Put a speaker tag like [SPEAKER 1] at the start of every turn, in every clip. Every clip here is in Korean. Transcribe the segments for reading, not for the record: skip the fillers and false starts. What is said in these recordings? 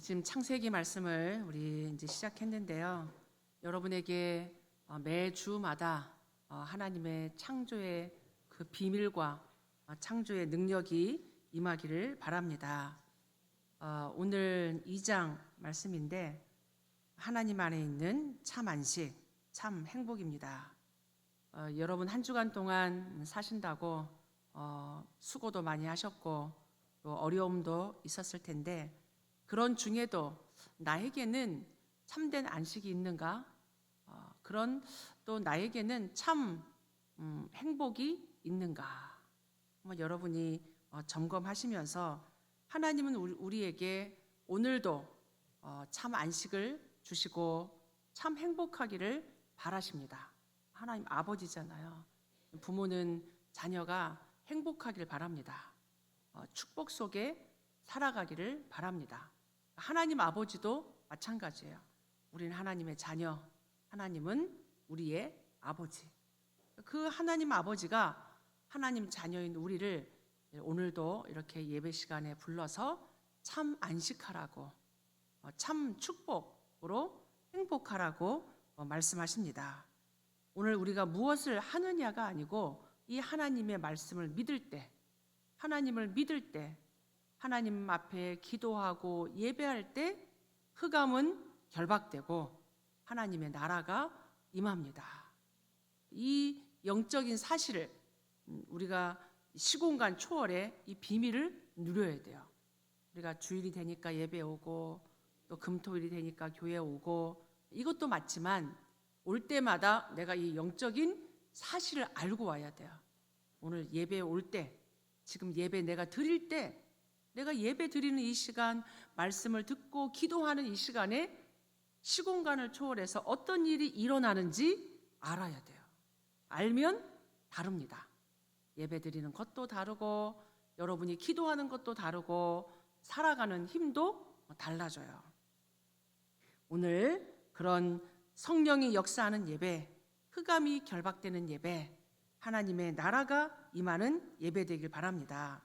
[SPEAKER 1] 지금 창세기 말씀을 우리 이제 시작했는데요. 여러분에게 매주마다 하나님의 창조의 그 비밀과 창조의 능력이 임하기를 바랍니다. 오늘 2장 말씀인데 하나님 안에 있는 참 안식, 참 행복입니다. 여러분 한 주간 동안 사신다고 수고도 많이 하셨고 또 어려움도 있었을 텐데 그런 중에도 나에게는 참된 안식이 있는가? 그런 또 나에게는 참 행복이 있는가? 여러분이 점검하시면서 하나님은 우리에게 오늘도 참 안식을 주시고 참 행복하기를 바라십니다. 하나님 아버지잖아요. 부모는 자녀가 행복하기를 바랍니다. 축복 속에 살아가기를 바랍니다. 하나님 아버지도 마찬가지예요. 우리는 하나님의 자녀, 하나님은 우리의 아버지. 그 하나님 아버지가 하나님 자녀인 우리를 오늘도 이렇게 예배 시간에 불러서 참 안식하라고, 참 축복으로 행복하라고 말씀하십니다. 오늘 우리가 무엇을 하느냐가 아니고 이 하나님의 말씀을 믿을 때, 하나님을 믿을 때, 하나님 앞에 기도하고 예배할 때 흑암은 결박되고 하나님의 나라가 임합니다. 이 영적인 사실을 우리가 시공간 초월의 이 비밀을 누려야 돼요. 우리가 주일이 되니까 예배 오고 또 금토일이 되니까 교회 오고 이것도 맞지만 올 때마다 내가 이 영적인 사실을 알고 와야 돼요. 오늘 예배 올 때, 지금 예배 내가 드릴 때, 내가 예배 드리는 이 시간, 말씀을 듣고 기도하는 이 시간에 시공간을 초월해서 어떤 일이 일어나는지 알아야 돼요. 알면 다릅니다. 예배 드리는 것도 다르고 여러분이 기도하는 것도 다르고 살아가는 힘도 달라져요. 오늘 그런 성령이 역사하는 예배, 흑암이 결박되는 예배, 하나님의 나라가 임하는 예배 되길 바랍니다.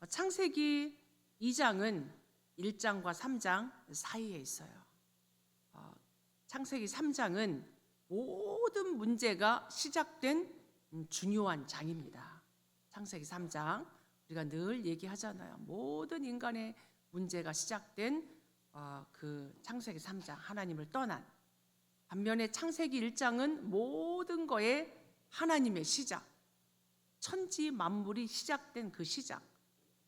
[SPEAKER 1] 창세기 2장은 1장과 3장 사이에 있어요. 창세기 3장은 모든 문제가 시작된 중요한 장입니다. 창세기 3장 우리가 늘 얘기하잖아요. 모든 인간의 문제가 시작된 그 창세기 3장 하나님을 떠난 반면에 창세기 1장은 모든 거에 하나님의 시작, 천지 만물이 시작된 그 시작,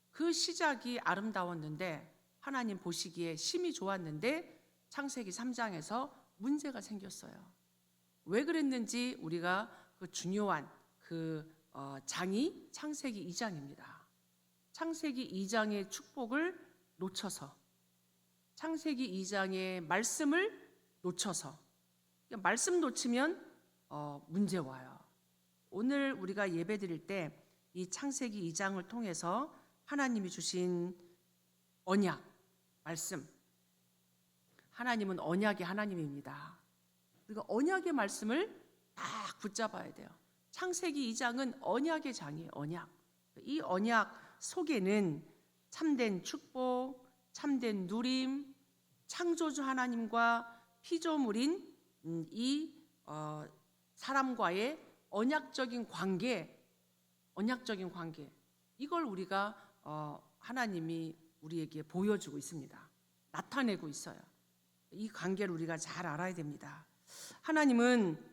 [SPEAKER 1] 그 시작이 아름다웠는데 하나님 보시기에 심히 좋았는데 창세기 3장에서 문제가 생겼어요. 왜 그랬는지 우리가 그 중요한 그 장이 창세기 2장입니다. 창세기 2장의 축복을 놓쳐서, 창세기 2장의 말씀을 놓쳐서, 말씀 놓치면 문제 와요. 오늘 우리가 예배 드릴 때 이 창세기 2장을 통해서 하나님이 주신 언약, 말씀, 하나님은 언약의 하나님입니다. 우리가 언약의 말씀을 딱 붙잡아야 돼요. 창세기 2장은 언약의 장이에요. 언약. 이 언약 속에는 참된 축복, 참된 누림, 창조주 하나님과 피조물인 이 사람과의 언약적인 관계, 이걸 우리가 하나님이 우리에게 보여주고 있습니다. 나타내고 있어요. 이 관계를 우리가 잘 알아야 됩니다. 하나님은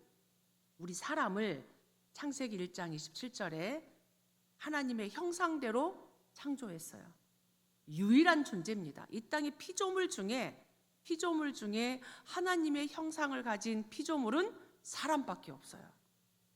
[SPEAKER 1] 우리 사람을 창세기 1장 27절에 하나님의 형상대로 창조했어요. 유일한 존재입니다. 이 땅의 피조물 중에 하나님의 형상을 가진 피조물은 사람밖에 없어요.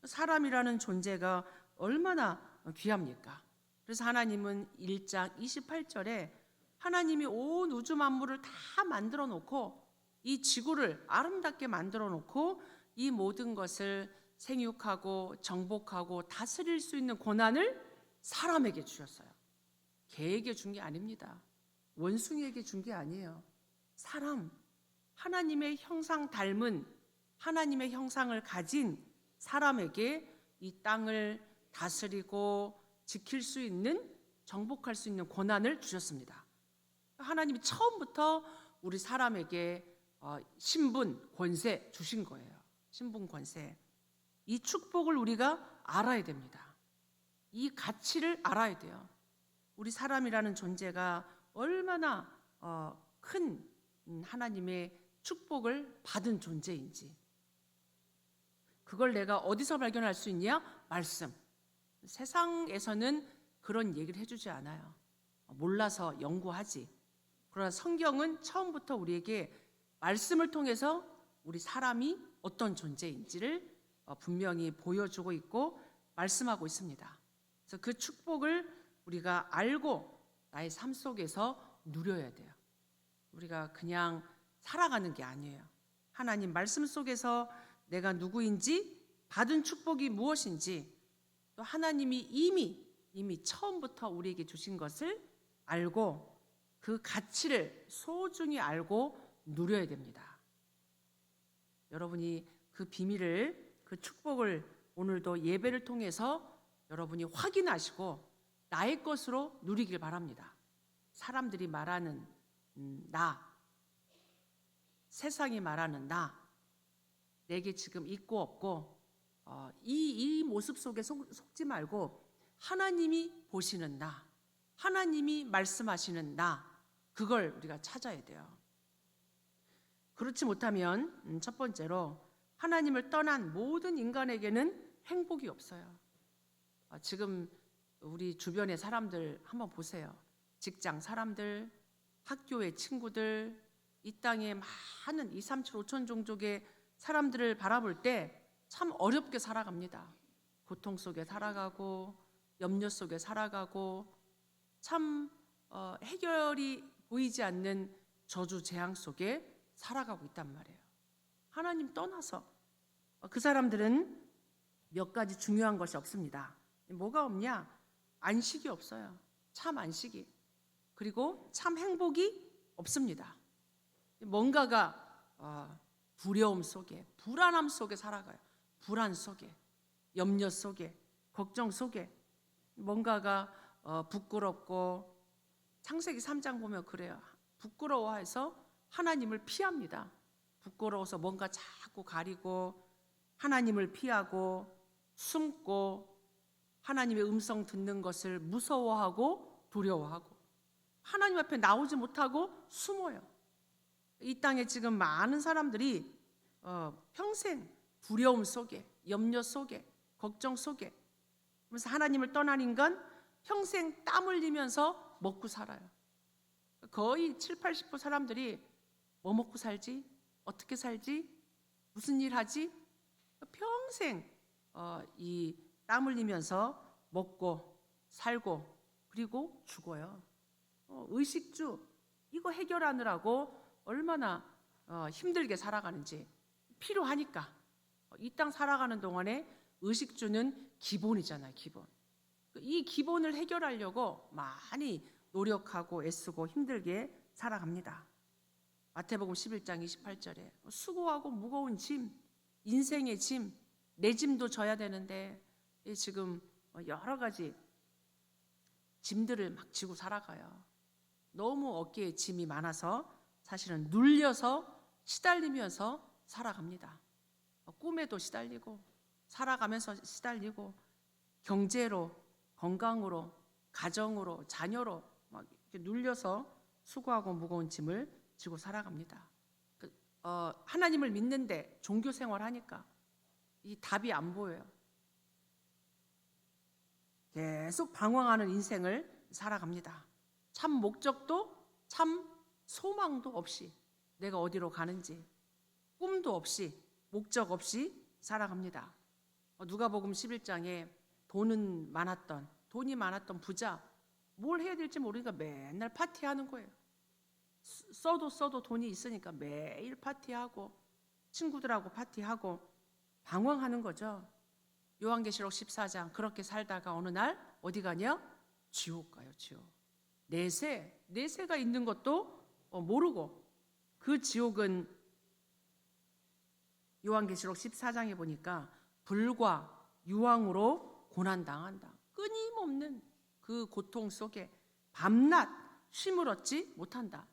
[SPEAKER 1] 사람이라는 존재가 얼마나 귀합니까? 그래서 하나님은 1장 28절에 하나님이 온 우주 만물을 다 만들어 놓고 이 지구를 아름답게 만들어 놓고 이 모든 것을 생육하고 정복하고 다스릴 수 있는 권한을 사람에게 주셨어요. 개에게 준 게 아닙니다. 원숭이에게 준 게 아니에요. 사람, 하나님의 형상 닮은 하나님의 형상을 가진 사람에게 이 땅을 다스리고 지킬 수 있는, 정복할 수 있는 권한을 주셨습니다. 하나님이 처음부터 우리 사람에게 신분, 권세 주신 거예요. 신분, 권세. 이 축복을 우리가 알아야 됩니다. 이 가치를 알아야 돼요. 우리 사람이라는 존재가 얼마나 큰 하나님의 축복을 받은 존재인지, 그걸 내가 어디서 발견할 수 있냐? 말씀. 세상에서는 그런 얘기를 해주지 않아요. 몰라서 연구하지. 그러나 성경은 처음부터 우리에게 말씀을 통해서 우리 사람이 어떤 존재인지를 분명히 보여주고 있고 말씀하고 있습니다. 그래서 그 축복을 우리가 알고 나의 삶 속에서 누려야 돼요. 우리가 그냥 살아가는 게 아니에요. 하나님 말씀 속에서 내가 누구인지, 받은 축복이 무엇인지, 또 하나님이 이미 처음부터 우리에게 주신 것을 알고 그 가치를 소중히 알고 누려야 됩니다. 여러분이 그 비밀을, 그 축복을 오늘도 예배를 통해서 여러분이 확인하시고 나의 것으로 누리길 바랍니다. 사람들이 말하는 나, 세상이 말하는 나, 내게 지금 있고 없고 이 모습 속에 속지 말고 하나님이 보시는 나, 하나님이 말씀하시는 나, 그걸 우리가 찾아야 돼요. 그렇지 못하면 첫 번째로 하나님을 떠난 모든 인간에게는 행복이 없어요. 지금 우리 주변의 사람들 한번 보세요. 직장 사람들, 학교의 친구들, 이 땅에 많은 2, 3, 7, 5천 종족의 사람들을 바라볼 때 참 어렵게 살아갑니다. 고통 속에 살아가고 염려 속에 살아가고 참 해결이 보이지 않는 저주 재앙 속에 살아가고 있단 말이에요. 하나님 떠나서 그 사람들은 몇 가지 중요한 것이 없습니다. 뭐가 없냐? 안식이 없어요. 참 안식이. 그리고 참 행복이 없습니다. 뭔가가 두려움 속에, 불안함 속에 살아가요. 불안 속에, 염려 속에, 걱정 속에 뭔가가 부끄럽고, 창세기 3장 보면 그래요. 부끄러워해서 하나님을 피합니다. 부끄러워서 뭔가 자꾸 가리고 하나님을 피하고 숨고 하나님의 음성 듣는 것을 무서워하고 두려워하고 하나님 앞에 나오지 못하고 숨어요. 이 땅에 지금 많은 사람들이 평생 두려움 속에, 염려 속에, 걱정 속에, 그래서 하나님을 떠난 인간 평생 땀 흘리면서 먹고 살아요. 거의 7, 80% 사람들이 뭐 먹고 살지? 어떻게 살지? 무슨 일 하지? 평생 이 땀 흘리면서 먹고 살고 그리고 죽어요. 의식주 이거 해결하느라고 얼마나 힘들게 살아가는지. 필요하니까. 이 땅 살아가는 동안에 의식주는 기본이잖아요. 기본. 이 기본을 해결하려고 많이 노력하고 애쓰고 힘들게 살아갑니다. 마태복음 11장 28절에 수고하고 무거운 짐, 인생의 짐, 내 짐도 져야 되는데 지금 여러 가지 짐들을 막 지고 살아가요. 너무 어깨에 짐이 많아서 사실은 눌려서 시달리면서 살아갑니다. 꿈에도 시달리고 살아가면서 시달리고 경제로, 건강으로, 가정으로, 자녀로 막 이렇게 눌려서 수고하고 무거운 짐을 지고 살아갑니다. 하나님을 믿는데 종교 생활하니까 이 답이 안 보여요. 계속 방황하는 인생을 살아갑니다. 참 목적도 참 소망도 없이 내가 어디로 가는지 꿈도 없이 목적 없이 살아갑니다. 누가복음 11장에 돈이 많았던 부자 뭘 해야 될지 모르니까 맨날 파티하는 거예요. 써도 돈이 있으니까 매일 파티하고 친구들하고 파티하고 방황하는 거죠. 요한계시록 14장 그렇게 살다가 어느 날 어디 가냐? 지옥 가요. 지옥. 내세가 있는 것도 모르고 그 지옥은 요한계시록 14장에 보니까 불과 유황으로 고난당한다. 끊임없는 그 고통 속에 밤낮 쉼을 얻지 못한다.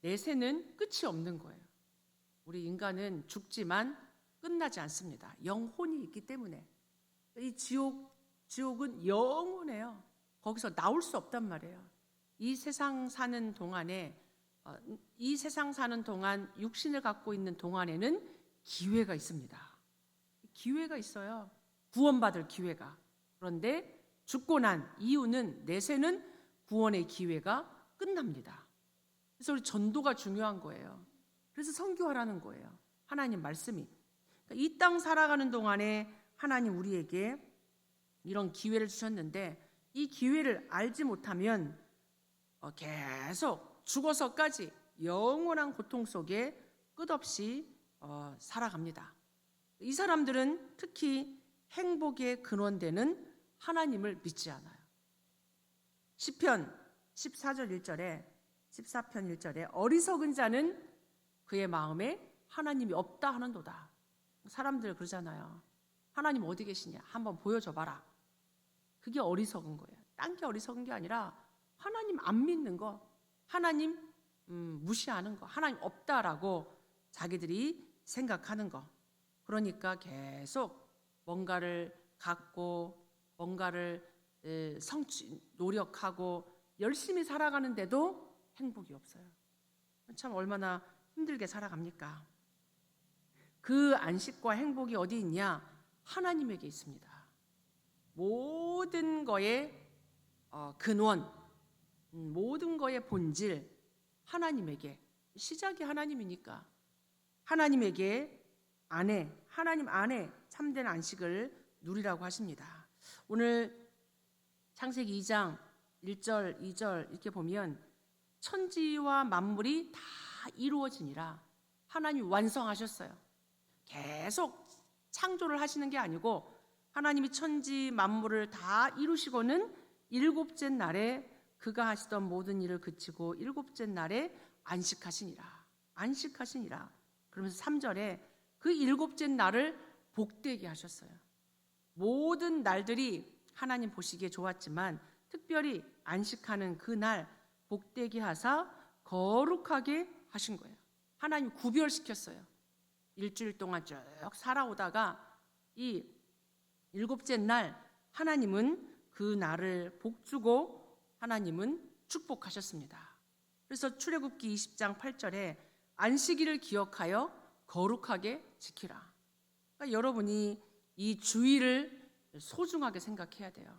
[SPEAKER 1] 내세는 끝이 없는 거예요. 우리 인간은 죽지만 끝나지 않습니다. 영혼이 있기 때문에. 이 지옥은 영원해요. 거기서 나올 수 없단 말이에요. 이 세상 사는 동안 육신을 갖고 있는 동안에는 기회가 있습니다. 기회가 있어요. 구원받을 기회가. 그런데 죽고 난 이후는 내세는 구원의 기회가 끝납니다. 그래서 우리 전도가 중요한 거예요. 그래서 선교하라는 거예요. 하나님 말씀이. 이 땅 살아가는 동안에 하나님 우리에게 이런 기회를 주셨는데 이 기회를 알지 못하면 계속 죽어서까지 영원한 고통 속에 끝없이 살아갑니다. 이 사람들은 특히 행복의 근원되는 하나님을 믿지 않아요. 시편 14편 1절에 어리석은 자는 그의 마음에 하나님이 없다 하는도다. 사람들 그러잖아요. 하나님 어디 계시냐? 한번 보여줘 봐라. 그게 어리석은 거예요. 딴 게 어리석은 게 아니라 하나님 안 믿는 거, 하나님 무시하는 거, 하나님 없다라고 자기들이 생각하는 거. 그러니까 계속 뭔가를 갖고 뭔가를 노력하고 열심히 살아가는데도 행복이 없어요. 참 얼마나 힘들게 살아갑니까? 그 안식과 행복이 어디 있냐? 하나님에게 있습니다. 모든 거의 근원, 모든 거의 본질, 하나님에게. 시작이 하나님이니까 하나님 안에 참된 안식을 누리라고 하십니다. 오늘 창세기 2장 1절, 2절 이렇게 보면 천지와 만물이 다 이루어지니라. 하나님 완성하셨어요. 계속 창조를 하시는 게 아니고 하나님이 천지 만물을 다 이루시고는 일곱째 날에 그가 하시던 모든 일을 그치고 일곱째 날에 안식하시니라. 그러면서 3절에 그 일곱째 날을 복되게 하셨어요. 모든 날들이 하나님 보시기에 좋았지만 특별히 안식하는 그 날 복되게 하사 거룩하게 하신 거예요. 하나님 구별시켰어요. 일주일 동안 쭉 살아오다가 이 일곱째 날 하나님은 그 날을 복주고 하나님은 축복하셨습니다. 그래서 출애굽기 20장 8절에 안식일을 기억하여 거룩하게 지키라. 그러니까 여러분이 이 주일을 소중하게 생각해야 돼요.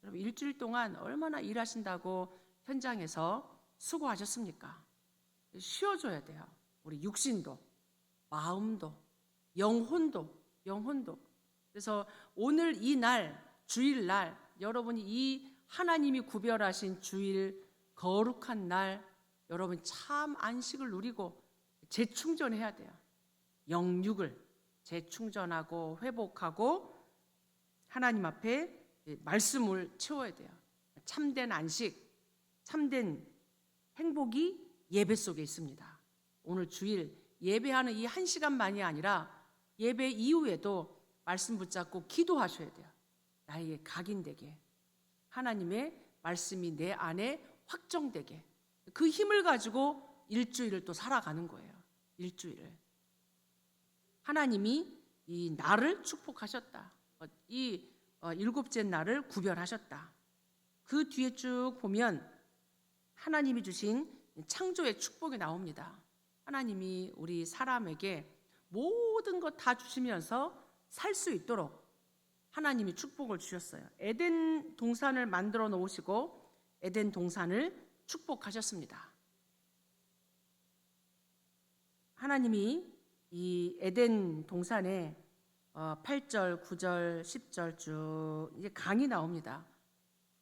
[SPEAKER 1] 여러분 일주일 동안 얼마나 일하신다고 현장에서 수고하셨습니까? 쉬어줘야 돼요. 우리 육신도, 마음도, 영혼도. 그래서 오늘 이 날, 주일날, 여러분이 이 하나님이 구별하신 주일, 거룩한 날, 여러분 참 안식을 누리고 재충전해야 돼요. 영육을 재충전하고 회복하고 하나님 앞에 말씀을 채워야 돼요. 참된 안식, 참된 행복이 예배 속에 있습니다. 오늘 주일 예배하는 이 1시간만이 아니라 예배 이후에도 말씀 붙잡고 기도하셔야 돼요. 나에게 각인되게 하나님의 말씀이 내 안에 확정되게 그 힘을 가지고 일주일을 또 살아가는 거예요. 일주일을 하나님이 이 날을 축복하셨다. 이 일곱째 날을 구별하셨다. 그 뒤에 쭉 보면 하나님이 주신 창조의 축복이 나옵니다. 하나님이 우리 사람에게 모든 것 다 주시면서 살 수 있도록 하나님이 축복을 주셨어요. 에덴 동산을 만들어 놓으시고 에덴 동산을 축복하셨습니다. 하나님이 이 에덴 동산에 8절, 9절, 10절 쭉 이제 강이 나옵니다.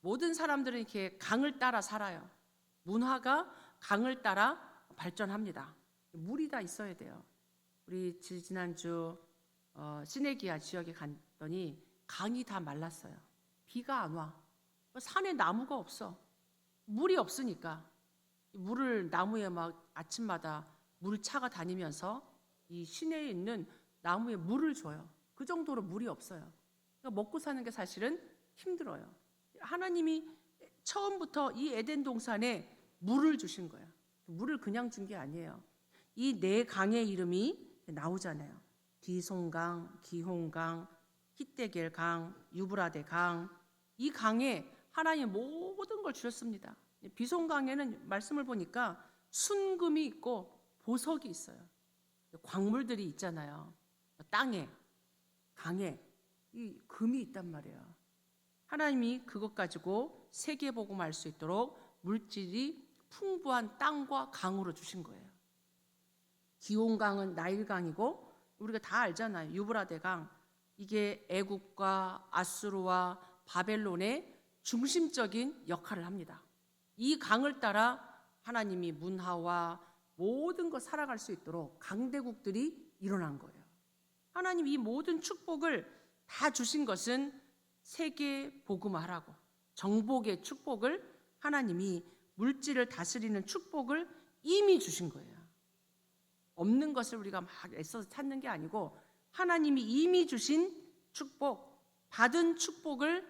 [SPEAKER 1] 모든 사람들은 이렇게 강을 따라 살아요. 문화가 강을 따라 발전합니다. 물이 다 있어야 돼요. 우리 지난주 시내기아 지역에 갔더니 강이 다 말랐어요. 비가 안 와. 산에 나무가 없어. 물이 없으니까 물을 나무에 막 아침마다 물차가 다니면서 이 시내에 있는 나무에 물을 줘요. 그 정도로 물이 없어요. 그러니까 먹고 사는 게 사실은 힘들어요. 하나님이 처음부터 이 에덴 동산에 물을 주신 거예요. 물을 그냥 준 게 아니에요. 이 네 강의 이름이 나오잖아요. 디송강, 기홍강, 히데겔 강, 유브라데 강. 이 강에 하나님 모든 걸 주셨습니다. 비송강에는 말씀을 보니까 순금이 있고 보석이 있어요. 광물들이 있잖아요. 땅에, 강에 이 금이 있단 말이에요. 하나님이 그것 가지고 세계복음할 수 있도록 물질이 풍부한 땅과 강으로 주신 거예요. 기온강은 나일강이고 우리가 다 알잖아요. 유브라데 강. 이게 애국과 아수르와 바벨론의 중심적인 역할을 합니다. 이 강을 따라 하나님이 문화와 모든 것 살아갈 수 있도록 강대국들이 일어난 거예요. 하나님 이 모든 축복을 다 주신 것은 세계 복음화하라고, 정복의 축복을, 하나님이 물질을 다스리는 축복을 이미 주신 거예요. 없는 것을 우리가 막 애써서 찾는 게 아니고 하나님이 이미 주신 축복, 받은 축복을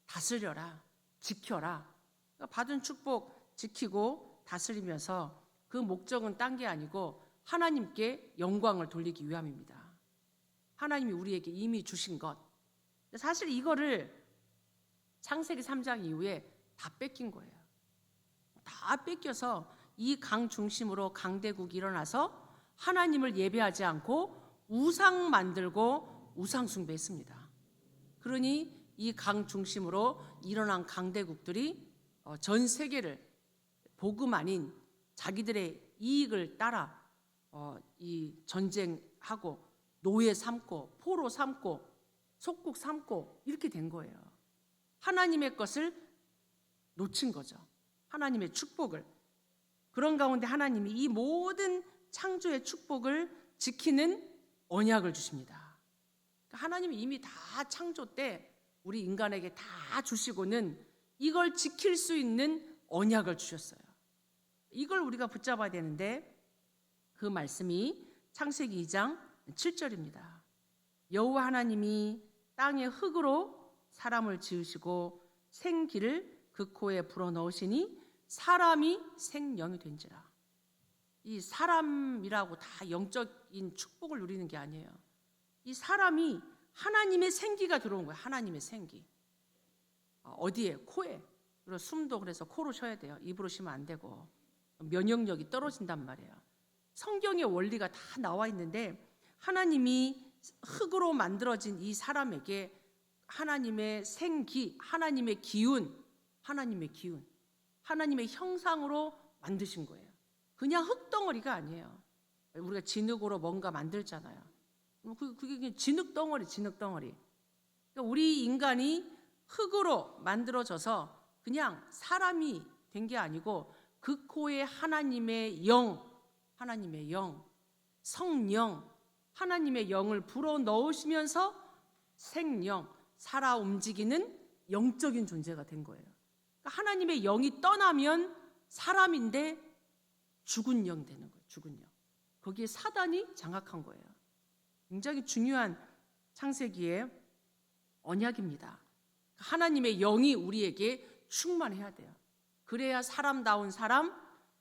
[SPEAKER 1] 다스려라, 지켜라. 그러니까 받은 축복 지키고 다스리면서 그 목적은 딴 게 아니고 하나님께 영광을 돌리기 위함입니다. 하나님이 우리에게 이미 주신 것. 사실 이거를 창세기 3장 이후에 다 뺏긴 거예요. 다 뺏겨서 이 강 중심으로 강대국이 일어나서 하나님을 예배하지 않고 우상 만들고 우상 숭배했습니다. 그러니 이 강 중심으로 일어난 강대국들이 전 세계를 복음 아닌 자기들의 이익을 따라 이 전쟁하고 노예 삼고 포로 삼고 속국 삼고 이렇게 된 거예요. 하나님의 것을 놓친 거죠. 하나님의 축복을. 그런 가운데 하나님이 이 모든 창조의 축복을 지키는 언약을 주십니다. 하나님이 이미 다 창조 때 우리 인간에게 다 주시고는 이걸 지킬 수 있는 언약을 주셨어요. 이걸 우리가 붙잡아야 되는데 그 말씀이 창세기 2장 7절입니다. 여호와 하나님이 땅의 흙으로 사람을 지으시고 생기를 그 코에 불어넣으시니 사람이 생명이 된지라. 이 사람이라고 다 영적인 축복을 누리는 게 아니에요. 이 사람이 하나님의 생기가 들어온 거예요. 하나님의 생기. 어디에? 코에. 그리고 숨도 그래서 코로 쉬어야 돼요. 입으로 쉬면 안 되고. 면역력이 떨어진단 말이에요. 성경의 원리가 다 나와 있는데 하나님이 흙으로 만들어진 이 사람에게 하나님의 생기, 하나님의 기운, 하나님의 형상으로 만드신 거예요. 그냥 흙덩어리가 아니에요. 우리가 진흙으로 뭔가 만들잖아요. 그게 진흙덩어리. 그러니까 우리 인간이 흙으로 만들어져서 그냥 사람이 된 게 아니고 그 코에 하나님의 영, 성령, 하나님의 영을 불어넣으시면서 생명, 살아 움직이는 영적인 존재가 된 거예요. 그러니까 하나님의 영이 떠나면 사람인데 죽은 영 되는 거예요. 죽은 영. 거기에 사단이 장악한 거예요. 굉장히 중요한 창세기의 언약입니다. 하나님의 영이 우리에게 충만해야 돼요. 그래야 사람다운 사람,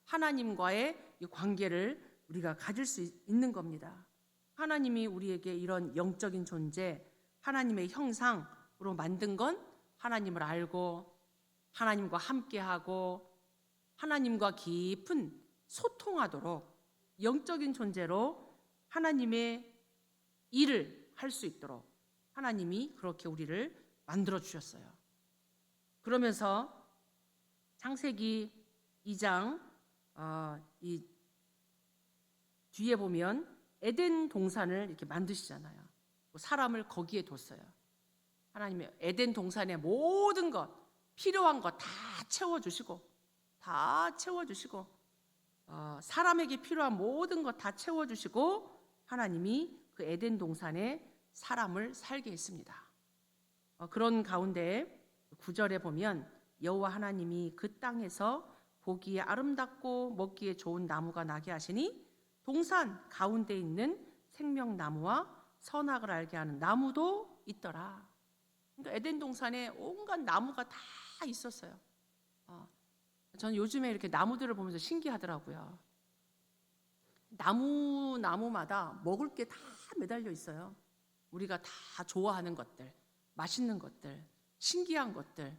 [SPEAKER 1] 하나님과의 이 관계를 우리가 가질 수 있는 겁니다. 하나님이 우리에게 이런 영적인 존재, 하나님의 형상으로 만든 건 하나님을 알고 하나님과 함께하고 하나님과 깊은 소통하도록 영적인 존재로 하나님의 일을 할 수 있도록 하나님이 그렇게 우리를 만들어 주셨어요. 그러면서 창세기 2장 이 뒤에 보면 에덴 동산을 이렇게 만드시잖아요. 사람을 거기에 뒀어요. 하나님이 에덴 동산의 모든 것, 필요한 것 다 채워주시고 사람에게 필요한 모든 것 다 채워주시고 하나님이 그 에덴 동산에 사람을 살게 했습니다. 그런 가운데 9절에 보면 여호와 하나님이 그 땅에서 보기에 아름답고 먹기에 좋은 나무가 나게 하시니 동산 가운데 있는 생명나무와 선악을 알게 하는 나무도 있더라. 그러니까 에덴 동산에 온갖 나무가 다 있었어요. 저는 요즘에 이렇게 나무들을 보면서 신기하더라고요. 나무마다 먹을 게 다 매달려 있어요. 우리가 다 좋아하는 것들, 맛있는 것들, 신기한 것들.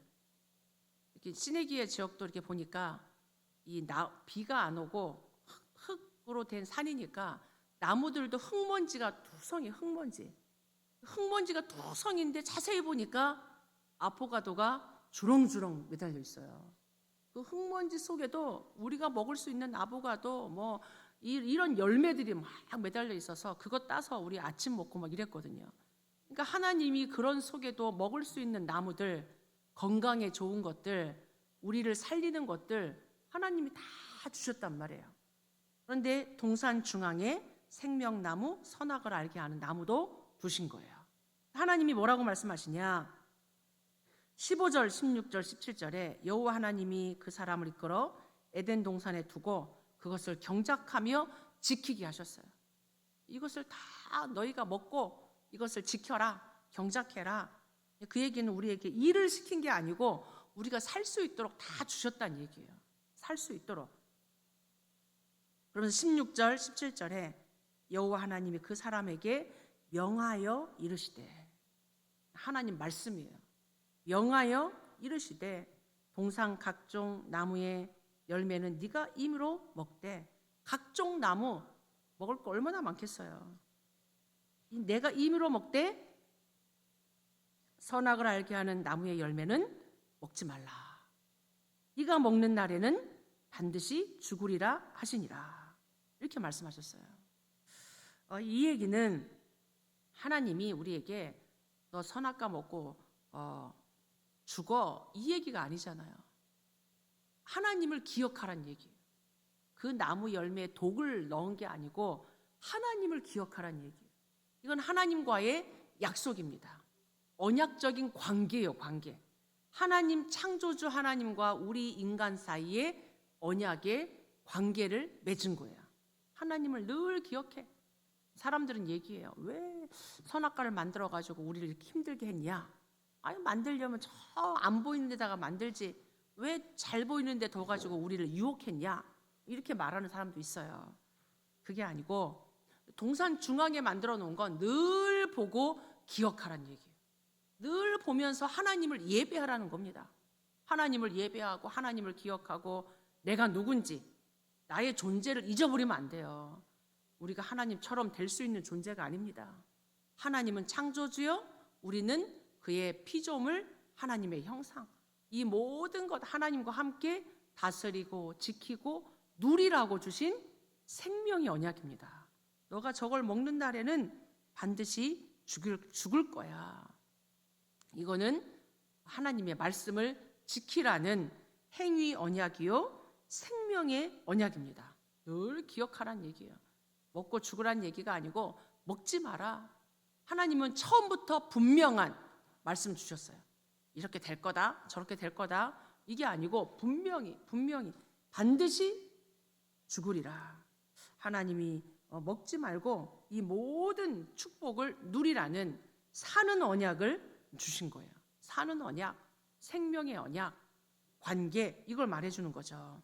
[SPEAKER 1] 이렇게 시내기의 지역도 이렇게 보니까 비가 안 오고 흙으로 된 산이니까 나무들도 흙먼지가 투성이 흙먼지가 투성인데 자세히 보니까 아보가도가 주렁주렁 매달려 있어요. 그 흙먼지 속에도 우리가 먹을 수 있는 아보가도 뭐 이런 열매들이 막 매달려 있어서 그것 따서 우리 아침 먹고 막 이랬거든요. 그러니까 하나님이 그런 속에도 먹을 수 있는 나무들, 건강에 좋은 것들, 우리를 살리는 것들 하나님이 다 주셨단 말이에요. 그런데 동산 중앙에 생명나무, 선악을 알게 하는 나무도 두신 거예요. 하나님이 뭐라고 말씀하시냐? 15절, 16절, 17절에 여호와 하나님이 그 사람을 이끌어 에덴 동산에 두고 그것을 경작하며 지키게 하셨어요. 이것을 다 너희가 먹고 이것을 지켜라, 경작해라. 그 얘기는 우리에게 일을 시킨 게 아니고 우리가 살 수 있도록 다 주셨다는 얘기예요. 살 수 있도록. 그러면서 16절, 17절에 여호와 하나님이 그 사람에게 명하여 이르시되, 하나님 말씀이에요. 명하여 이르시되 동산 각종 나무의 열매는 네가 임으로 먹되, 각종 나무 먹을 거 얼마나 많겠어요. 내가 임으로 먹되 선악을 알게 하는 나무의 열매는 먹지 말라. 네가 먹는 날에는 반드시 죽으리라 하시니라. 이렇게 말씀하셨어요. 이 얘기는 하나님이 우리에게 너 선악과 먹고 죽어, 이 얘기가 아니잖아요. 하나님을 기억하라는 얘기예요. 그 나무 열매에 독을 넣은 게 아니고 하나님을 기억하라는 얘기예요. 이건 하나님과의 약속입니다. 언약적인 관계예요, 관계. 하나님, 창조주 하나님과 우리 인간 사이에 언약의 관계를 맺은 거예요. 하나님을 늘 기억해. 사람들은 얘기해요. 왜 선악과를 만들어가지고 우리를 이렇게 힘들게 했냐? 아니, 만들려면 저 안 보이는 데다가 만들지 왜 잘 보이는 데 둬가지고 우리를 유혹했냐? 이렇게 말하는 사람도 있어요. 그게 아니고 동산 중앙에 만들어 놓은 건 늘 보고 기억하라는 얘기예요. 늘 보면서 하나님을 예배하라는 겁니다. 하나님을 예배하고 하나님을 기억하고 내가 누군지, 나의 존재를 잊어버리면 안 돼요. 우리가 하나님처럼 될 수 있는 존재가 아닙니다. 하나님은 창조주요, 우리는 그의 피조물, 하나님의 형상. 이 모든 것 하나님과 함께 다스리고 지키고 누리라고 주신 생명의 언약입니다. 너가 저걸 먹는 날에는 반드시 죽을 거야. 이거는 하나님의 말씀을 지키라는 행위 언약이요, 생명의 언약입니다. 늘 기억하라는 얘기예요. 먹고 죽으라는 얘기가 아니고 먹지 마라. 하나님은 처음부터 분명한 말씀 주셨어요. 이렇게 될 거다, 저렇게 될 거다. 이게 아니고 분명히 반드시 죽으리라. 하나님이 먹지 말고 이 모든 축복을 누리라는 사는 언약을 주신 거예요. 사는 언약, 생명의 언약, 관계, 이걸 말해주는 거죠.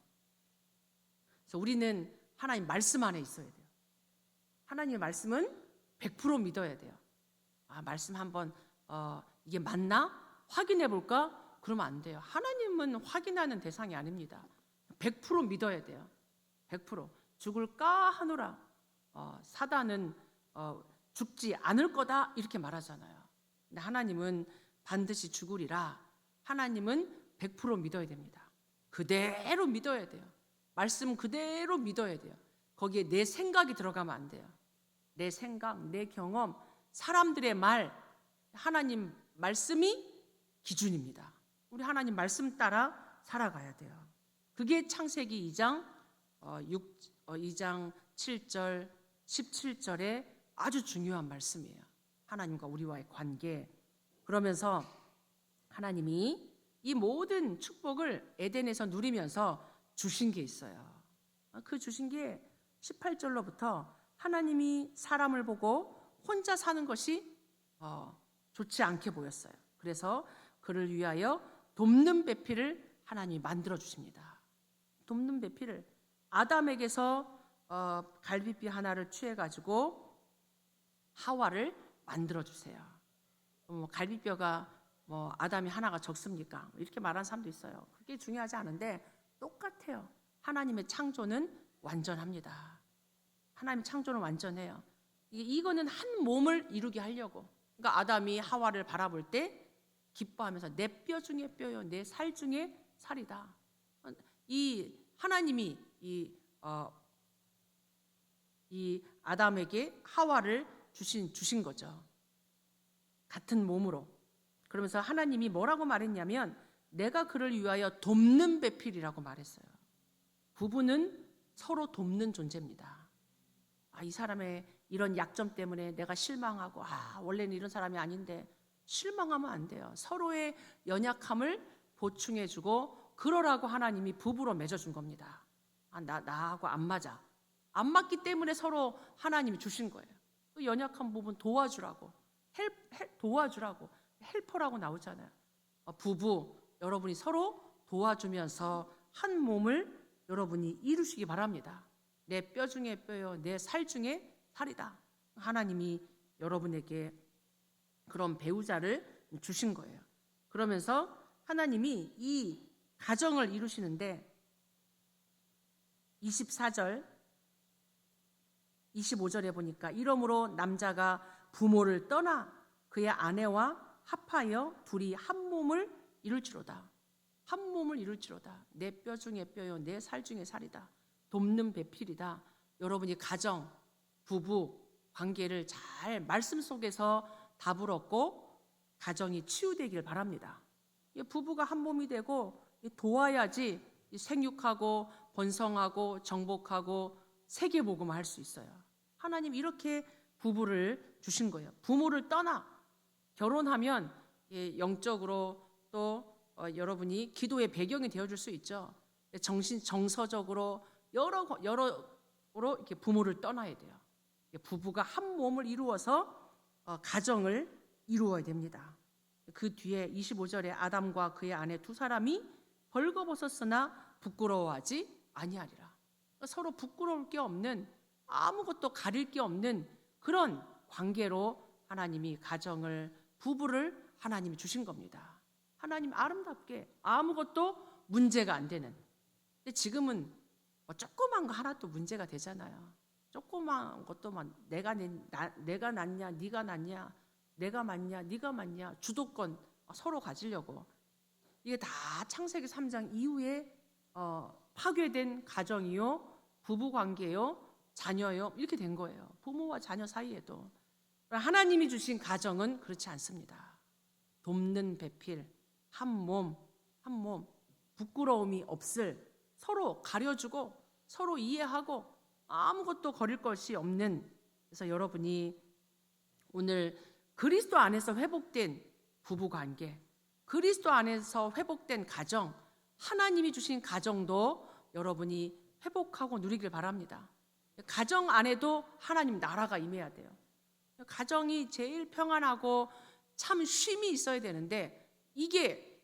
[SPEAKER 1] 그래서 우리는 하나님 말씀 안에 있어야 돼요. 하나님의 말씀은 100% 믿어야 돼요. 말씀 한번 이게 맞나? 확인해 볼까? 그러면 안 돼요. 하나님은 확인하는 대상이 아닙니다. 100% 믿어야 돼요. 100% 죽을까 하노라. 사단은 죽지 않을 거다 이렇게 말하잖아요. 근데 하나님은 반드시 죽으리라. 하나님은 100% 믿어야 됩니다. 그대로 믿어야 돼요. 말씀 그대로 믿어야 돼요. 거기에 내 생각이 들어가면 안 돼요. 내 생각, 내 경험, 사람들의 말, 하나님 말씀이 기준입니다. 우리 하나님 말씀 따라 살아가야 돼요. 그게 창세기 2장 7절, 17절의 아주 중요한 말씀이에요. 하나님과 우리와의 관계. 그러면서 하나님이 이 모든 축복을 에덴에서 누리면서 주신 게 있어요. 그 주신 게 18절로부터 하나님이 사람을 보고 혼자 사는 것이 좋지 않게 보였어요. 그래서 그를 위하여 돕는 배필을 하나님이 만들어 주십니다. 돕는 배필을 아담에게서 갈비뼈 하나를 취해가지고 하와를 만들어 주세요. 갈비뼈가 아담이 하나가 적습니까? 이렇게 말하는 사람도 있어요. 그게 중요하지 않은데 똑같아요. 하나님의 창조는 완전합니다. 하나님의 창조는 완전해요. 이거는 한 몸을 이루게 하려고. 그러니까 아담이 하와를 바라볼 때 기뻐하면서 내 뼈 중에 뼈요, 내 살 중에 살이다. 이 하나님이 이 아담에게 하와를 주신 거죠. 같은 몸으로. 그러면서 하나님이 뭐라고 말했냐면 내가 그를 위하여 돕는 배필이라고 말했어요. 부부는 서로 돕는 존재입니다. 이 사람의 이런 약점 때문에 내가 실망하고 원래는 이런 사람이 아닌데 실망하면 안 돼요. 서로의 연약함을 보충해주고 그러라고 하나님이 부부로 맺어준 겁니다. 나하고 안 맞아. 안 맞기 때문에 서로 하나님이 주신 거예요. 그 연약한 부분 도와주라고. 도와주라고. 헬퍼라고 나오잖아요. 부부 여러분이 서로 도와주면서 한 몸을 여러분이 이루시기 바랍니다. 내 뼈 중에 뼈요, 내 살 중에 살이다. 하나님이 여러분에게 그런 배우자를 주신 거예요. 그러면서 하나님이 이 가정을 이루시는데 24절, 25절에 보니까 이러므로 남자가 부모를 떠나 그의 아내와 합하여 둘이 한 몸을 이룰지로다. 한 몸을 이룰지로다. 내 뼈 중에 뼈요, 내 살 중에 살이다. 돕는 배필이다. 여러분이 가정, 부부 관계를 잘 말씀 속에서 답을 얻고 가정이 치유되길 바랍니다. 부부가 한 몸이 되고 도와야지 생육하고 번성하고 정복하고 세계복음을 할 수 있어요. 하나님 이렇게 부부를 주신 거예요. 부모를 떠나 결혼하면 영적으로 또 여러분이 기도의 배경이 되어줄 수 있죠. 정서적으로 여러로 이렇게 부모를 떠나야 돼요. 부부가 한 몸을 이루어서 가정을 이루어야 됩니다. 그 뒤에 25절에 아담과 그의 아내 두 사람이 벌거벗었으나 부끄러워하지 아니하리라. 서로 부끄러울 게 없는 아무것도 가릴 게 없는 그런 관계로 하나님이 가정을 부부를 하나님이 주신 겁니다. 하나님 아름답게 아무것도 문제가 안 되는. 근데 지금은 조그만 거 하나도 문제가 되잖아요. 조그만 것도만 내가 낫냐 네가 낫냐 내가 맞냐 네가 맞냐 주도권 서로 가지려고. 이게 다 창세기 3장 이후에 파괴된 가정이요 부부관계요 자녀요 이렇게 된 거예요. 부모와 자녀 사이에도. 하나님이 주신 가정은 그렇지 않습니다. 돕는 배필, 한 몸 부끄러움이 없을, 서로 가려주고 서로 이해하고 아무것도 거릴 것이 없는. 그래서 여러분이 오늘 그리스도 안에서 회복된 부부관계, 그리스도 안에서 회복된 가정, 하나님이 주신 가정도 여러분이 회복하고 누리길 바랍니다. 가정 안에도 하나님 나라가 임해야 돼요. 가정이 제일 평안하고 참 쉼이 있어야 되는데 이게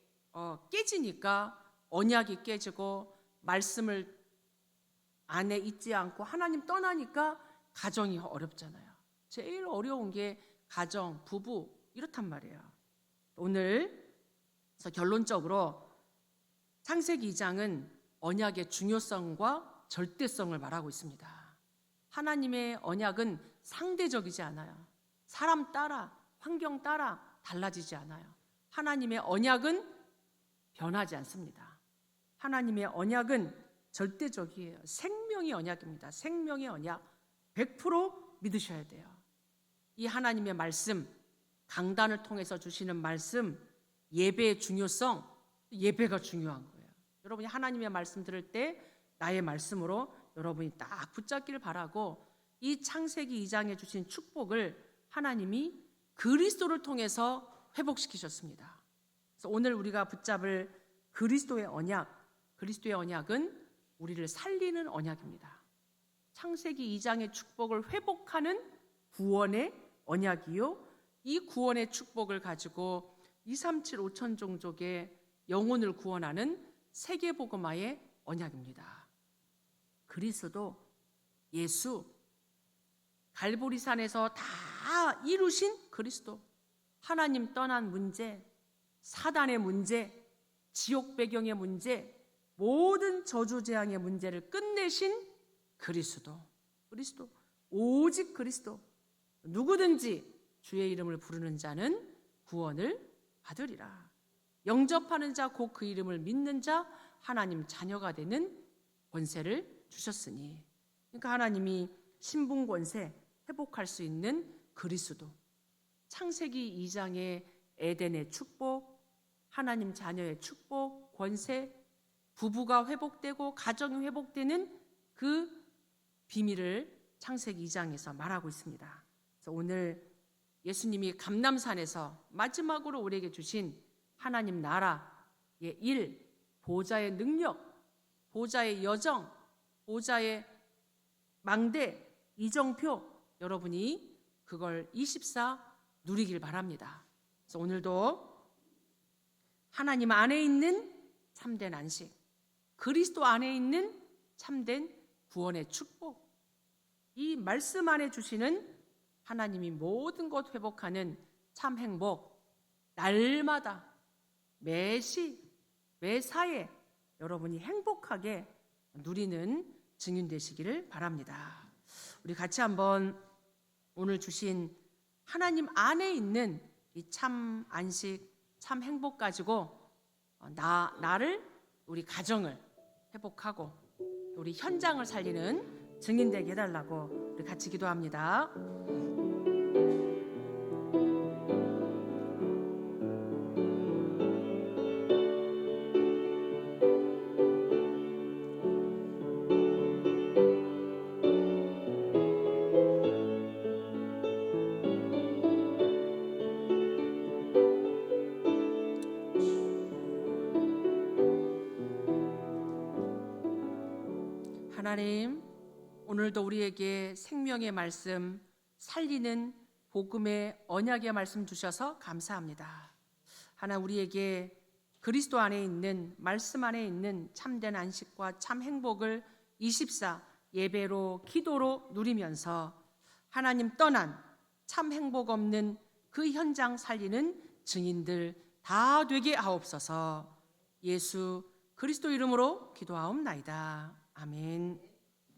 [SPEAKER 1] 깨지니까 언약이 깨지고 말씀을 안에 있지 않고 하나님 떠나니까 가정이 어렵잖아요. 제일 어려운 게 가정, 부부 이렇단 말이에요. 오늘 그래서 결론적으로 창세기 2장은 언약의 중요성과 절대성을 말하고 있습니다. 하나님의 언약은 상대적이지 않아요. 사람 따라, 환경 따라 달라지지 않아요. 하나님의 언약은 변하지 않습니다. 하나님의 언약은 절대적이에요. 생명의 언약입니다. 생명의 언약 100% 믿으셔야 돼요. 이 하나님의 말씀, 강단을 통해서 주시는 말씀, 예배의 중요성, 예배가 중요한 거예요. 여러분이 하나님의 말씀 들을 때 나의 말씀으로 여러분이 딱 붙잡기를 바라고 이 창세기 2장에 주신 축복을 하나님이 그리스도를 통해서 회복시키셨습니다. 그래서 오늘 우리가 붙잡을 그리스도의 언약, 그리스도의 언약은 우리를 살리는 언약입니다. 창세기 2장의 축복을 회복하는 구원의 언약이요. 이 구원의 축복을 가지고 237 5천 종족의 영혼을 구원하는 세계복음화의 언약입니다. 그리스도, 예수, 갈보리산에서 다 이루신 그리스도, 하나님 떠난 문제, 사단의 문제, 지옥 배경의 문제, 모든 저주 재앙의 문제를 끝내신 그리스도, 오직 그리스도. 누구든지 주의 이름을 부르는 자는 구원을 받으리라. 영접하는 자, 곧 그 이름을 믿는 자, 하나님 자녀가 되는 권세를 주셨으니. 그러니까 하나님이 신분 권세 회복할 수 있는 그리스도, 창세기 2장의 에덴의 축복, 하나님 자녀의 축복, 권세, 부부가 회복되고 가정이 회복되는 그 비밀을 창세기 2장에서 말하고 있습니다. 그래서 오늘 예수님이 감람산에서 마지막으로 우리에게 주신 하나님 나라의 일, 보좌의 능력, 보좌의 여정, 보좌의 망대, 이정표, 여러분이 그걸 24 누리길 바랍니다. 그래서 오늘도 하나님 안에 있는 참된 안식, 그리스도 안에 있는 참된 구원의 축복, 이 말씀 안에 주시는 하나님이 모든 것 회복하는 참 행복, 날마다 매시 매사에 여러분이 행복하게 누리는 증인 되시기를 바랍니다. 우리 같이 한번 오늘 주신 하나님 안에 있는 이 참 안식, 참 행복 가지고 나를, 우리 가정을 회복하고 우리 현장을 살리는 증인 되게 해달라고 우리 같이 기도합니다. 하나님, 오늘도 우리에게 생명의 말씀, 살리는 복음의 언약의 말씀 주셔서 감사합니다. 하나님, 우리에게 그리스도 안에 있는, 말씀 안에 있는 참된 안식과 참 행복을 24 예배로, 기도로 누리면서 하나님 떠난 참 행복 없는 그 현장 살리는 증인들 다 되게 하옵소서. 예수 그리스도 이름으로 기도하옵나이다. 아멘.